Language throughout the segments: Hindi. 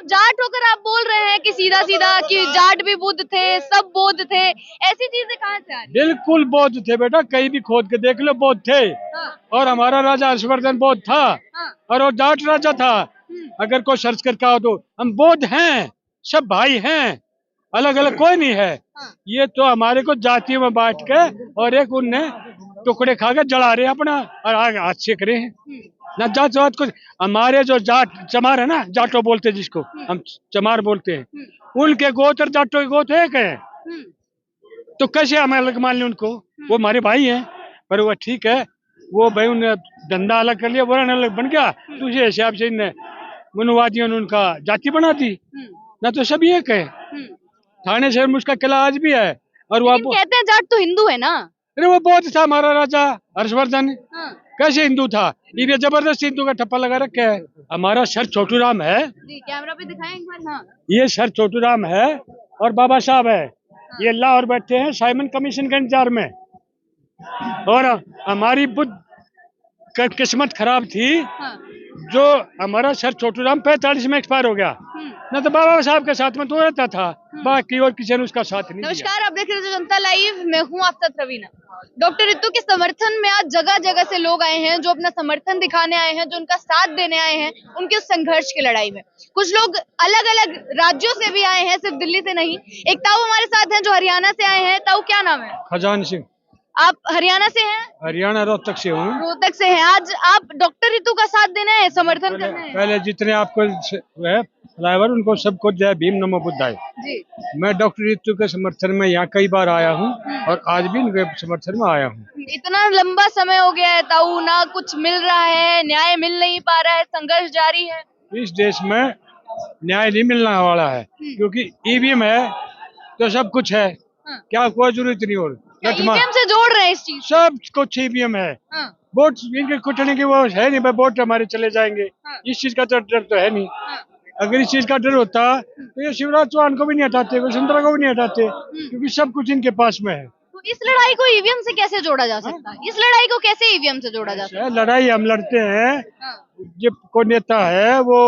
जाट होकर आप बोल रहे हैं कि सीधा सीधा कि जाट भी बुद्ध थे, सब बौद्ध थे, ऐसी चीजें कहाँ से आ रही बिल्कुल बौद्ध थे बेटा, कहीं भी खोद के देख लो बौद्ध थे। हाँ, और हमारा राजा हर्षवर्धन बौद्ध था हाँ, और वो जाट राजा था। अगर कोई सर्च करके आओ तो हम बौद्ध हैं, सब भाई हैं, अलग अलग कोई नहीं है। हाँ। ये तो हमारे को जातियों में बांट के और एक उनने टुकड़े खा के जला रहे हैं अपना और आगे हाथ सेक रहे हैं। ना जात कुछ हमारे जो जाट चमार है ना, जाटो बोलते हैं जिसको हम चमार बोलते हैं, उनके गोत्र और जाटो के गोत्र एक है। तो कैसे हम अलग मान लें उनको? वो हमारे भाई हैं। पर वो ठीक है, वो भाई उन्हें धंधा अलग कर लिया, वर्ण अलग बन गया, तो उसी हिसाब से इन मनुवादियों ने उनका जाति बना दी। ना तो सब एक है। थाने शहर में उसका किला आज भी है। और वो लेकिन कहते हैं जाट तो हिंदू है ना। अरे वो बौद्ध था हमारा राजा हर्षवर्धन। हाँ, कैसे हिंदू था? ये जबरदस्ती हिंदू का ठप्पा लगा रखा है। हमारा सर छोटू राम है, जी कैमरा पे दिखाएं एक बार। हाँ, ये सर छोटू राम है और बाबा साहब है, ये लाहौर बैठे हैं साइमन कमीशन के इंतजार में। और हमारी बुद्ध किस्मत खराब थी, हाँ, जो हमारा सर छोटू राम 45 में एक्सपायर हो गया। न तो बाबा साहब के साथ में तो रहता था, बाकी और किसी ने उसका साथ नहीं दिया। नमस्कार, आप देख रहे हैं जनता लाइव, मैं हूँ आपका रवीना। डॉक्टर रितु के समर्थन में आज जगह जगह से लोग आए हैं, जो अपना समर्थन दिखाने आए हैं, जो उनका साथ देने आए हैं उनके उस संघर्ष की लड़ाई में। कुछ लोग अलग अलग राज्यों से भी आए हैं, सिर्फ दिल्ली से नहीं। एक ताऊ हमारे साथ हैं जो हरियाणा से आए हैं। ताऊ क्या नाम है? खजान सिंह। आप हरियाणा से हैं? हरियाणा रोहतक से हूँ। रोहतक से हैं। आज आप डॉक्टर रितु का साथ देने हैं, समर्थन करने हैं? पहले जितने आपको है ड्राइवर उनको सबको जय भीम नमो बुद्धाय जी। मैं डॉक्टर रितु के समर्थन में यहाँ कई बार आया हूँ और आज भी इनके समर्थन में आया हूँ। इतना लंबा समय हो गया है ताऊ, ना कुछ मिल रहा है, न्याय मिल नहीं पा रहा है, संघर्ष जारी है। इस देश में न्याय नहीं मिलने वाला है, क्योंकि ईवीएम है तो सब कुछ है। हाँ। क्या कोई जरूरत नहीं और ईवीएम से जोड़ रहे हैं इस चीज। सब कुछ ईवीएम है। हाँ, वोट इनके कुटने की वो है नहीं, भाई वोट हमारे चले जाएंगे। हाँ। इस चीज का तो डर तो है नहीं। हाँ। अगर इस चीज का डर होता तो ये शिवराज चौहान को भी नहीं हटाते, वसुंधरा को भी नहीं हटाते, क्योंकि सब कुछ इनके पास में है। तो इस लड़ाई को ईवीएम से कैसे जोड़ा जा सकता है? इस लड़ाई को कैसे ईवीएम से जोड़ा जा सकता है? लड़ाई हम लड़ते हैं। हाँ, जब कोई नेता है वो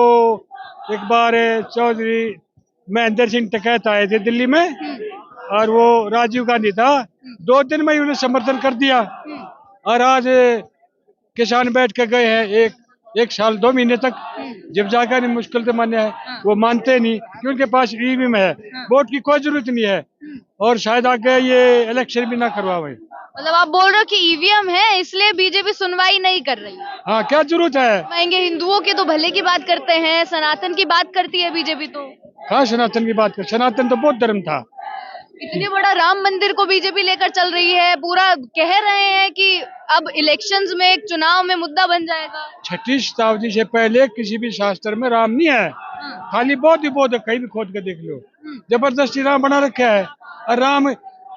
एक बार चौधरी महेंद्र सिंह टिकैत आए थे दिल्ली में और वो राजीव गांधी था, 2 दिन में ही उन्हें समर्थन कर दिया। और आज किसान बैठ के गए हैं एक साल 2 महीने तक, जब जाकर मुश्किल से मान्य है, वो मानते नहीं कि उनके पास ईवीएम है, वोट की कोई जरूरत नहीं है और शायद आगे ये इलेक्शन भी ना करवावे। मतलब आप बोल रहे हो कि ईवीएम है इसलिए बीजेपी सुनवाई नहीं कर रही है? हाँ, क्या जरूरत है? महंगे हिंदुओं के तो भले की बात करते हैं, सनातन की बात करती है बीजेपी तो। हाँ, सनातन की बात कर, सनातन तो बौद्ध धर्म था। इतने बड़ा राम मंदिर को बीजेपी लेकर चल रही है, पूरा कह रहे हैं कि अब इलेक्शंस में, एक चुनाव में मुद्दा बन जाएगा। 6वीं शताब्दी से पहले किसी भी शास्त्र में राम नहीं है, खाली बौद्ध ही बौद्ध, कहीं भी खोद के देख लो। जबरदस्ती राम बना रखा है। और राम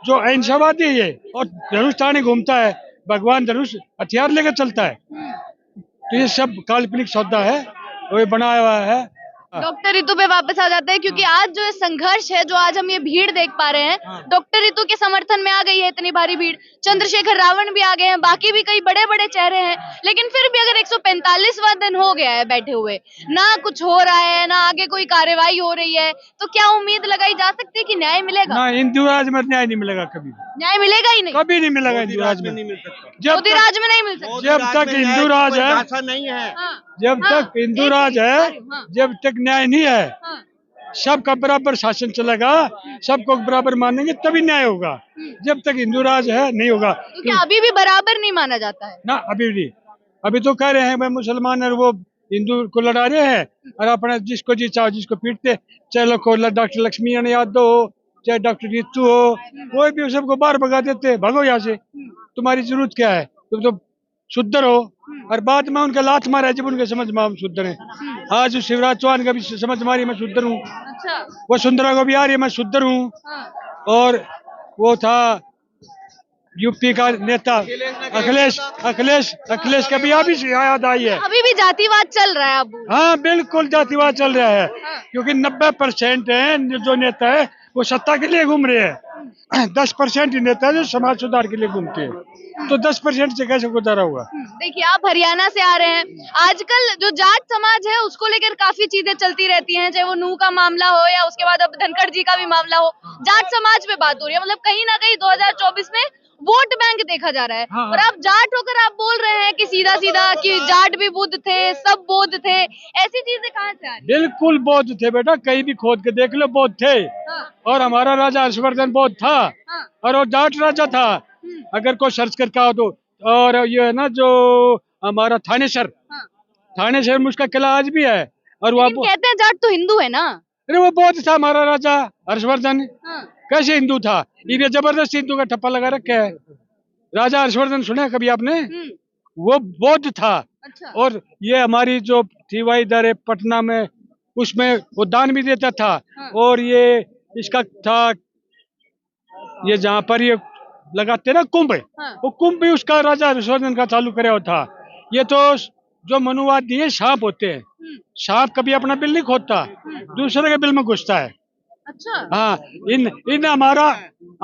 जो अहिंसावादी है ये, और धनुष ताने घूमता है, भगवान धनुष हथियार लेकर चलता है, तो ये सब काल्पनिक सौदा है, वो ये बनाया हुआ है। डॉक्टर रितु पे वापस आ जाते हैं, क्योंकि आज जो ये संघर्ष है, जो आज हम ये भीड़ देख पा रहे हैं, डॉक्टर रितु के समर्थन में आ गई है इतनी भारी भीड़। चंद्रशेखर रावण भी आ गए हैं, बाकी भी कई बड़े बड़े चेहरे हैं। लेकिन फिर भी अगर 145वां दिन हो गया है बैठे हुए, ना कुछ हो रहा है, ना आगे कोई कार्रवाई हो रही है, तो क्या उम्मीद लगाई जा सकती है कि न्याय मिलेगा? ना, हिंदू राज में न्याय नहीं मिलेगा, कभी न्याय मिलेगा ही नहीं, कभी नहीं मिलेगा हिंदू राज में। नहीं मिल सकता, मोदी राज में नहीं मिल सकता। जब तक हिंदू राज है, ऐसा नहीं है। जब तक हिंदू राज है, जब तक न्याय नहीं है, सबका बराबर शासन चलेगा, सबको बराबर मानेंगे तभी न्याय होगा। जब तक हिंदू राज है नहीं होगा। तो क्या अभी भी बराबर नहीं माना जाता है? ना, अभी नहीं। अभी तो कह रहे हैं भाई मुसलमान और वो हिंदू को लड़ा रहे हैं, और अपना जिसको जी चाहो जिसको पीटते, चाहे को डॉक्टर लक्ष्मी यादव हो, चाहे डॉक्टर रितु हो, कोई भी सबको बाहर भगा देते, भागो यहाँ से, तुम्हारी जरूरत क्या है, तुम तो शुद्ध हो। और बाद में उनके लात मारा जब उनके समझ में हम शुद्ध हैं। आज शिवराज चौहान का भी समझ मारी मैं शुद्ध हूँ। अच्छा। वो सुंदरा को भी आ रही है मैं शुद्ध हूँ। और वो था यूपी का नेता अखिलेश का भी अभी याद आई है। अभी भी जातिवाद चल रहा है अब? हाँ, बिल्कुल जातिवाद चल रहा है, क्योंकि 90% है जो नेता है वो सत्ता के लिए घूम रहे हैं। 10% ही नेता है जो समाज सुधार के लिए घूमते हैं, तो 10% से कैसे गुजारा होगा। देखिए आप हरियाणा से आ रहे हैं, आजकल जो जाट समाज है उसको लेकर काफी चीजें चलती रहती हैं, चाहे वो नूह का मामला हो या उसके बाद अब धनखड़ जी का भी मामला हो, जाट समाज पे बात हो रही है। मतलब कहीं ना कहीं 2024 में वोट बैंक देखा जा रहा है। हाँ, और आप जाट होकर आप बोल रहे हैं कि सीधा सीधा कि जाट भी बुद्ध थे, सब बौद्ध थे, ऐसी चीजें कहाँ से आ रही बिल्कुल बौद्ध थे बेटा, कहीं भी खोद के देख लो बौद्ध थे। हाँ, और हमारा राजा हर्षवर्धन बौद्ध था, हाँ, और वो जाट राजा था, अगर कोई सर्च करके आओ तो। और ये है ना जो हमारा थानेसर, हाँ। थानेसर में उसका किला आज भी है। और वो लेकिन कहते हैं जाट तो हिंदू है ना। अरे वो बौद्ध था हमारा राजा हर्षवर्धन, हाँ, कैसे हिंदू था। ये जबरदस्ती हिंदू का ठप्पा लगा रखा है। राजा हर्षवर्धन सुना है कभी आपने? वो बौद्ध था। अच्छा, और ये हमारी जो थी वही इधर है पटना में, उसमें वो दान भी देता था। हाँ। और ये इसका था, ये जहाँ पर ये लगाते ना कुंभ, हाँ। वो कुंभ भी उसका राजा हर्षवर्धन का चालू कराया था। ये तो जो मनुवादी है सांप होते हैं, सांप कभी अपना बिल नहीं खोदता, दूसरे के बिल में घुसता है। अच्छा, हाँ, इन इन हमारा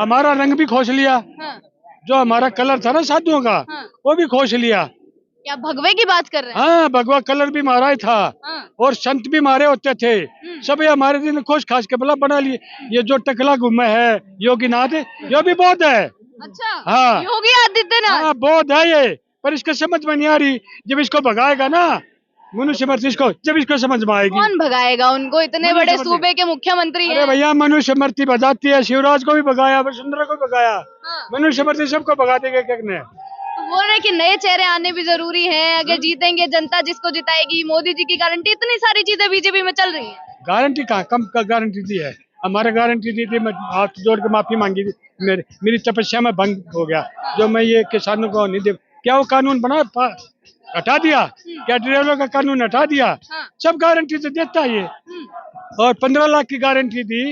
हमारा रंग भी खोज लिया, हाँ, जो हमारा कलर था ना साधुओं का, हाँ। वो भी खोज लिया। क्या भगवे की बात कर रहे हैं? हाँ, भगवा कलर भी मारा ही था, हाँ, और संत भी मारे होते थे। सब ये हमारे दिन खोज खास के बला बना लिए। ये जो टकला घूमे है योगीनाथ, ये भी बौद्ध है। अच्छा, हाँ। योगी आदित्यनाथ। हाँ बौद्ध है ये, पर इसको समझ में नहीं आ रही। जब इसको भगाएगा ना मनुष्य मर्जी, इसको जब इसको समझ में आएगी। कौन भगाएगा उनको, इतने मनुष्य बड़े मर्जी। सूबे के मुख्यमंत्री अरे हैं। भैया मनुष्य मर्जी बजाती है, शिवराज को भी भगाया, वसुंधरा को भगाया, हाँ। मनुष्य मर्जी सबको भगा देगा क्या ने। तो बोल रहे कि नए चेहरे आने भी जरूरी है, अगर जीतेंगे जनता जिसको जिताएगी, मोदी जी की गारंटी, इतनी सारी चीजें बीजेपी में चल रही हैं। गारंटी कहाँ, कम का गारंटी दी है। हमारे गारंटी दी थी, मैं हाथ जोड़ के माफी मांगी थी, मेरी तपस्या में भंग हो गया, जो मैं ये किसानों को नहीं दे। क्या वो कानून बना हटा दिया? क्या ड्राइवरों का कानून हटा दिया? हाँ। सब गारंटी तो देता है ये। और 15 लाख की गारंटी दी,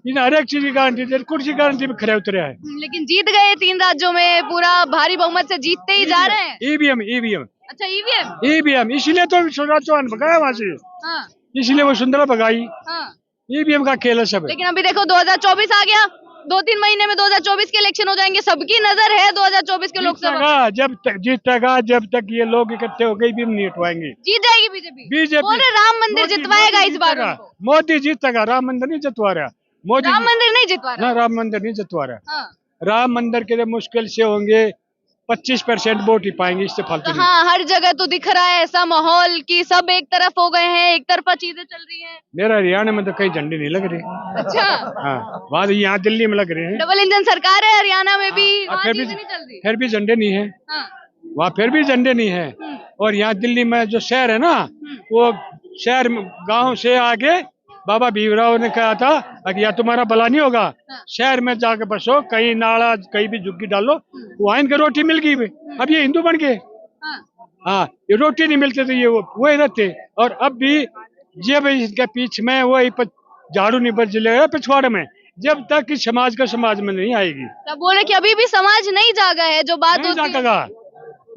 इन हर एक चीज की गारंटी दी, कुर्सी गारंटी में खड़े उतरे हैं। लेकिन जीत गए 3 राज्यों में, पूरा भारी बहुमत से जीतते ही जा रहे हैं। ईवीएम ईवीएम अच्छा, ईवीएम। ईवीएम, इसीलिए तो शिवराज चौहान भगाया वहां से, हाँ, इसीलिए वो सुंदरा भगाई। हाँ। ईवीएम का खेल है सब। लेकिन अभी देखो 2024 आ गया, 2-3 महीने में 2024 के इलेक्शन हो जाएंगे, सबकी नजर है 2024 के लोकसभा। जीतेगा, जब तक जीतेगा, जब तक ये लोग इकट्ठे हो गए भी नहीं हटवाएंगे। जीत जाएगी बीजेपी। बीजेपी बोल रहे राम मंदिर मोदी- जितवाएगा मोदी इस बार जीतेगा। उनको। मोदी जीतेगा, राम मंदिर नहीं जितवा रहा मोदी। राम मंदिर नहीं जितवा रहा। ना, राम मंदिर नहीं जितवा रहा। हाँ। राम मंदिर के लिए मुश्किल से होंगे 25% वोट ही पाएंगे, इससे फालतू तो नहीं। हाँ, हर जगह तो दिख रहा है ऐसा माहौल कि सब एक तरफ हो गए हैं, एक तरफा चीजें चल रही हैं। मेरा हरियाणा में तो कई झंडे नहीं लग रहे। अच्छा, हाँ, वहाँ यहाँ दिल्ली में लग रहे हैं। डबल इंजन सरकार है हरियाणा में भी, हाँ, वहाँ फिर भी चीजें नहीं चल रही। फिर भी झंडे नहीं है हाँ। वहाँ, फिर भी झंडे नहीं है। और यहाँ दिल्ली में जो शहर है ना, वो शहर में गांव से आगे बाबा भीमराव ने कहा था कि या तुम्हारा भला नहीं होगा, शहर में जाके बसो, कहीं नाला कहीं भी झुग्गी डालो, वहाँ इनके रोटी मिल गई। अब ये हिंदू बन गए। हाँ। हाँ, ये रोटी नहीं मिलते थे, ये वो रहते। और अब भी जब इनके पीछे में वही झाड़ू नहीं बच लेगा पिछवाड़े में, जब तक कि समाज का समाज में नहीं आएगी। तब बोल रहे कि अभी भी समाज नहीं जागा है, जो बात नहीं होती है। जागेगा,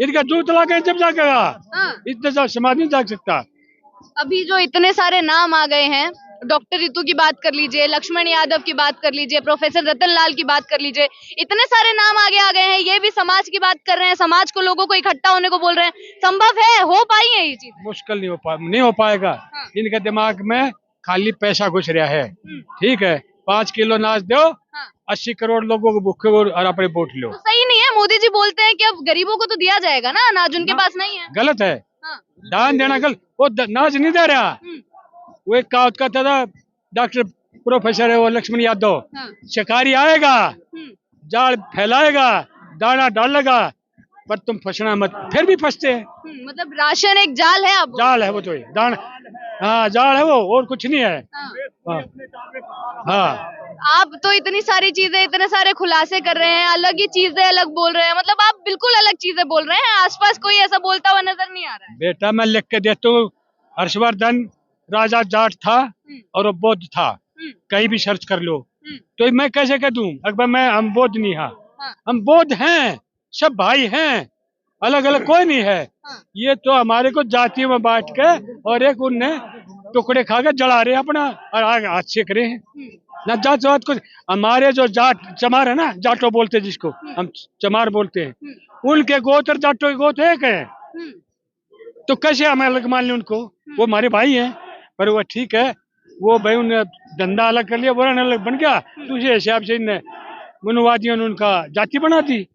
इनका दूध ला के जब जागेगा, हाँ। इतना समाज नहीं जाग सकता। अभी जो इतने सारे नाम आ गए हैं, डॉक्टर रितु की बात कर लीजिए, लक्ष्मण यादव की बात कर लीजिए, प्रोफेसर रतन लाल की बात कर लीजिए, इतने सारे नाम आगे आ गए हैं, ये भी समाज की बात कर रहे हैं, समाज को, लोगों को इकट्ठा होने को बोल रहे हैं। संभव है, हो पाई है ये चीज? मुश्किल नहीं हो पाएगा। हाँ। इनके दिमाग में खाली पैसा घुस रहा है। ठीक है, 5 किलो अनाज दो, हाँ। 80 करोड़ लोगों को भूखे और अपने वोट लो। तो सही नहीं है। मोदी जी बोलते हैं कि अब गरीबों को तो दिया जाएगा ना अनाज, उनके पास नहीं है। गलत है, हाँ। दान देना गलत। वो अनाज नहीं दे रहा। वो एक कहावत का था, डॉक्टर प्रोफेसर है वो लक्ष्मण यादव, हाँ। शिकारी आएगा, जाल फैलाएगा, दाना डालेगा, पर तुम फंसना मत। फिर भी फंसते हैं। मतलब राशन एक जाल है। अब जाल है वो, तो दाना, हाँ जाल है वो, और कुछ नहीं है। हाँ। हाँ, आप तो इतनी सारी चीजें, इतने सारे खुलासे कर रहे हैं, अलग ही चीजें अलग बोल रहे हैं, मतलब आप बिल्कुल अलग चीजें बोल रहे हैं, आसपास कोई ऐसा बोलता हुआ नजर नहीं आ रहा है। बेटा मैं लिख के देता हूँ, हर्षवर्धन राजा जाट था और वो बौद्ध था, कहीं भी सर्च कर लो। तो मैं कैसे कह दूं, अकबर मैं हम बौद्ध नहीं है, हम बौद्ध हैं, सब भाई हैं, अलग अलग कोई नहीं है। ये तो हमारे को जातियों में बांट के और एक उनने टुकड़े खा के जला रहे हैं अपना, और आगे हाथ सेक रहे हैं। ना जातवाद कुछ। हमारे जो जाट चमार है ना, जाटो बोलते हैं जिसको हम चमार बोलते हैं, उनके गोत्र और जाटो के गोत्र एक है। तो कैसे हम अलग मान लें उनको? वो हमारे भाई हैं। पर वो ठीक है, वो भाई उन्हें धंधा अलग कर लिया, वरण अलग बन गया, तो उसी हिसाब से इन मनुवादियों ने उनका जाति बना दी।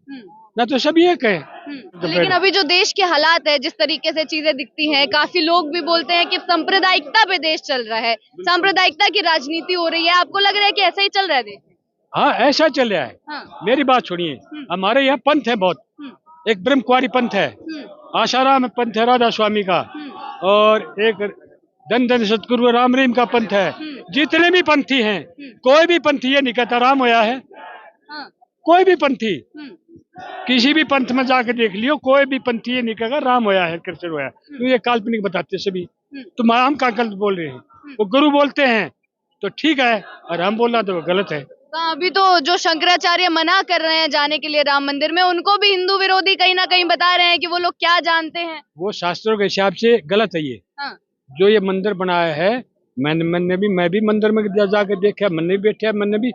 ना तो सब एक है। लेकिन अभी जो देश के हालात है, जिस तरीके से चीजें दिखती हैं, काफी लोग भी बोलते हैं कि सांप्रदायिकता पे देश चल रहा है, सांप्रदायिकता की राजनीति हो रही है। आपको लग रहा है कि ऐसा ही चल रहा है देश? हाँ, ऐसा चल रहा है। हाँ। मेरी बात सुनिए, हमारे यहाँ पंथ है बहुत। एक ब्रह्म कुमारी पंथ है, आशाराम पंथ है राधा स्वामी का, और एक धन धन सतगुरु राम रहीम का पंथ है। जितने भी पंथी हैं, कोई भी पंथी ये नहीं कहता राम होया है। कोई भी पंथी किसी भी पंथ में जाकर देख लियो, कोई भी पंथी ये नहीं कहेगा राम होया है, कृष्ण होया है। तो ये काल्पनिक बताते सभी। तो हम क्या गलत बोल रहे हैं? वो गुरु बोलते हैं तो ठीक है, और हम बोलना तो गलत है। अभी तो जो शंकराचार्य मना कर रहे हैं जाने के लिए राम मंदिर में, उनको भी हिंदू विरोधी कहीं ना कहीं बता रहे हैं कि वो लोग क्या जानते हैं। वो शास्त्रों के हिसाब से गलत है ये। हाँ। जो ये मंदिर बनाया है, मैं भी मंदिर में जाकर देखा, मैंने भी बैठा, मैंने भी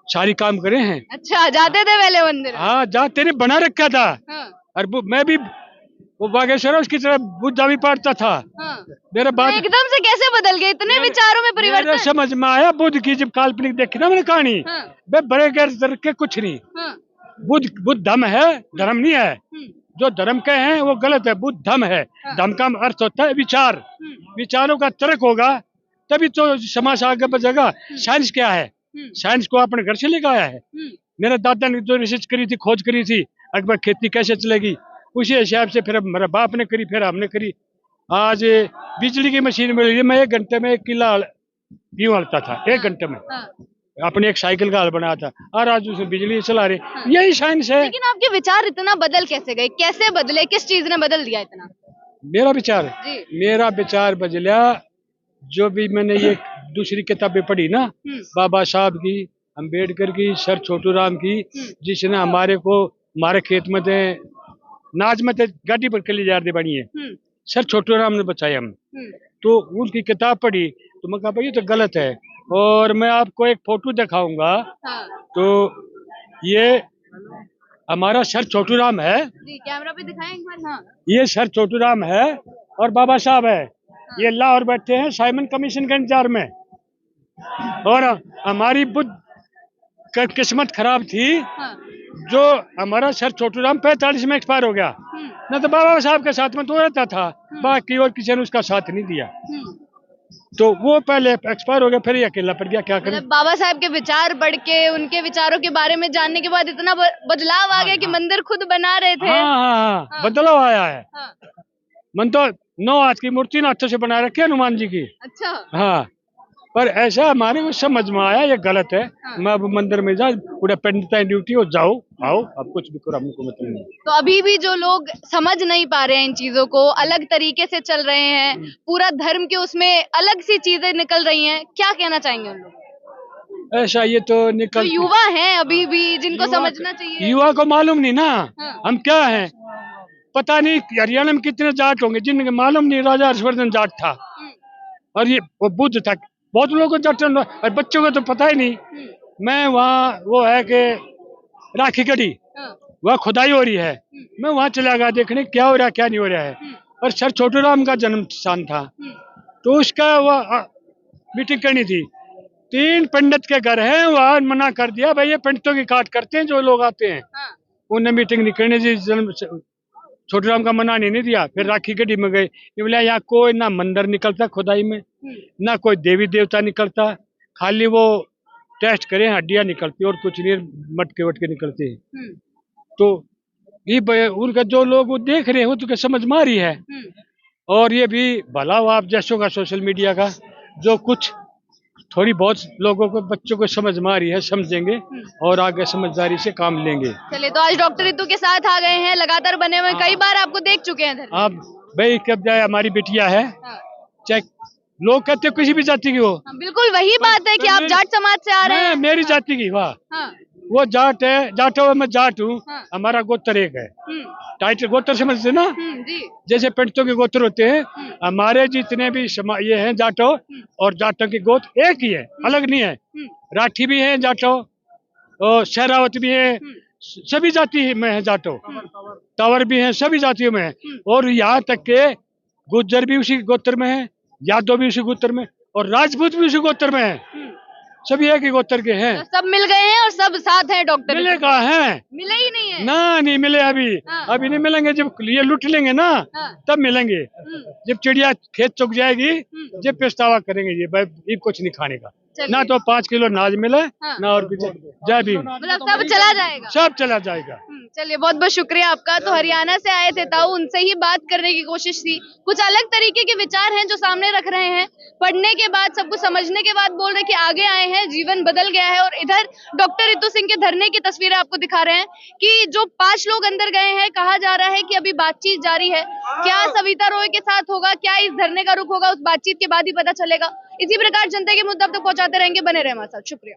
सारी काम करे हैं। अच्छा, जाते थे पहले मंदिर? हाँ, जाते ने बना रखा था। हाँ। और मैं भी वो बागेश्वर उसकी तरह बुद्धा भी पढ़ता था। हाँ। मेरा बात एकदम से कैसे बदल गए, इतने विचारों में परिवर्तन? समझ में आया बुद्ध की जब काल्पनिक देखी ना मैंने कहानी। हाँ। बड़े गैर के कुछ नहीं। हाँ। बुद्ध धम है, धर्म नहीं है। जो धर्म के हैं वो गलत है, बुद्ध धम है। हाँ। धम का अर्थ होता है विचार। विचारों का तर्क होगा तभी तो समाज आगे बढ़ेगा। साइंस क्या है? साइंस को अपने घर से लेकर आया है। मेरे दादा ने जो रिसर्च करी थी, खोज करी थी, अकबर खेती कैसे चलेगी, उसी हिसाब से फिर मेरा बाप ने करी, फिर हमने करी। आज बिजली की मशीन मिल रही है, मैं 1 घंटे में 1 किला यूं हलता था। 1 घंटे में अपने एक साइकिल का हल बनाया था, और आज उसमें बिजली चला रहे। यही साइंस है। लेकिन आपके विचार इतना बदल कैसे गए? कैसे बदले? किस चीज ने बदल दिया इतना? मेरा विचार बदला, जो भी मैंने ये दूसरी किताबें पढ़ी ना, बाबा साहब की, अम्बेडकर की, सर छोटू राम की, जिसने हमारे खेत में थे, नाज में थे, गाड़ी पर कली जा बनी है, सर छोटू राम ने बचाया हम। तो उनकी किताब पढ़ी तो मैं कहा भाई ये तो गलत है। और मैं आपको एक फोटो दिखाऊंगा। हाँ। तो ये हमारा सर छोटू राम है जी, कैमरा पे दिखाएं एक बार। हाँ। ये सर छोटू राम है और बाबा साहब है। हाँ। ये लाहौर बैठे हैं साइमन कमीशन के इंतजार में। और हमारी बुद्ध किस्मत खराब थी। हाँ। जो हमारा सर छोटू राम 45 में एक्सपायर हो गया, न तो बाबा साहब के साथ में तो रहता था, बाकी और किसी ने उसका साथ नहीं दिया। तो वो पहले एक्सपायर हो गया, फिर ये अकेला पड़ गया। क्या करें? बाबा साहब के विचार पढ़ के, उनके विचारों के बारे में जानने के बाद इतना बदलाव आ गया कि मंदिर खुद बना रहे थे। हाँ। बदलाव आया है। मन तो 9 हाथ की मूर्ति ना हाथों से बना रखी है हनुमान जी की। अच्छा। हाँ, पर ऐसा हमारे को समझ में आया ये गलत है। हाँ। मैं अब मंदिर में जा पूरा पंडित ड्यूटी हो, जाओ आओ, अब कुछ भी करो, हमको मतलब नहीं। तो अभी भी जो लोग समझ नहीं पा रहे हैं इन चीजों को, अलग तरीके से चल रहे हैं, पूरा धर्म के उसमें अलग सी चीजें निकल रही हैं, क्या कहना चाहेंगे उन लोग? ऐसा ये तो निकल, तो युवा हैं अभी भी, जिनको समझना चाहिए। युवा को मालूम नहीं ना। हाँ। हम क्या हैं, पता नहीं हरियाणा में कितने जाट होंगे जिनके मालूम नहीं राजा हर्षवर्धन जाट था, और ये वो बुद्ध था। बहुत लोगों को जाट, और बच्चों को तो पता ही नहीं। मैं वहाँ, वो है कि राखी गढ़ी, वहाँ खुदाई हो रही है, मैं वहाँ चला गया देखने क्या हो रहा है क्या नहीं हो रहा है। और सर छोटू राम का जन्म स्थान था, तो उसका वो मीटिंग करनी थी। 3 पंडित के घर हैं, वहाँ मना कर दिया भाई ये पंडितों की काट करते हैं जो लोग आते हैं। उन्हें मीटिंग नहीं करनी थी, जन्म छोटू राम का मना नहीं दिया। फिर राखी गढ़ी में गए, बोला यहाँ कोई ना मंदिर निकलता खुदाई में, ना कोई देवी देवता निकलता, खाली वो टेस्ट करें हड्डियां निकलती और कुछ नहीं, मटके वटके निकलते हैं। तो ये उनका जो लोग वो देख रहे हैं वो तो समझ में आ रही है। और ये भी भला हो आप जैसों का सोशल मीडिया का, जो कुछ थोड़ी बहुत लोगों को, बच्चों को समझ में आ रही है, समझेंगे और आगे समझदारी से काम लेंगे। चलिए, तो आज डॉक्टर रितु के साथ आ गए हैं, लगातार बने हुए, कई बार आपको देख चुके हैं। आप भाई कब जाए, हमारी बेटिया है। चाहे लोग कहते किसी भी जाति की हो। बिल्कुल वही बात है कि आप जाट समाज से आ रहे हैं। मेरी जाति की, वाह। वो जाट है, जाटो में जाट हूँ। हाँ। हमारा गोत्र एक है। टाइटल गोत्र समझते ना, जी। जैसे पंडितों के गोत्र होते हैं, हमारे जितने भी ये हैं जाटो, और जाटों की गोत्र एक ही है, अलग नहीं है। राठी भी है जाटो, और शहरावत भी है, सभी जाति में है जाटो। तंवर भी है, सभी जातियों में है। और यहाँ तक के गुज्जर भी उसी गोत्र में है, यादव भी उसी गोत्र में, और राजपूत भी उसी गोत्र में है। सभी एक ही गोत्र के हैं। तो सब मिल गए हैं और सब साथ हैं डॉक्टर मिले कहाँ हैं? मिले ही नहीं है। ना, नहीं मिले अभी। हाँ। अभी नहीं मिलेंगे, जब ये लूट लेंगे ना, हाँ। तब मिलेंगे। जब चिड़िया खेत चुग जाएगी, जब पछतावा करेंगे ये भाई, ये कुछ नहीं खाने का। चलिए। ना तो 5 किलो अनाज मिले, हाँ। ना और कुछ। जय भीम। मतलब सब चला जाएगा। सब चला जाएगा। चलिए, बहुत बहुत शुक्रिया आपका। तो हरियाणा से आए थे ताऊ, उनसे ही बात करने की कोशिश थी। कुछ अलग तरीके के विचार हैं जो सामने रख रहे हैं। पढ़ने के बाद, सब कुछ समझने के बाद बोल रहे कि आगे आए हैं, जीवन बदल गया है। और इधर डॉक्टर रितु सिंह के धरने की तस्वीरें आपको दिखा रहे हैं कि जो 5 लोग अंदर गए हैं, कहा जा रहा है कि अभी बातचीत जारी है। क्या सविता रॉय के साथ होगा, क्या इस धरने का रुख होगा, उस बातचीत के बाद ही पता चलेगा। इसी प्रकार जनता के मुद्दे तक पहुंचाते रहेंगे, बने रहे हमारे साथ। शुक्रिया।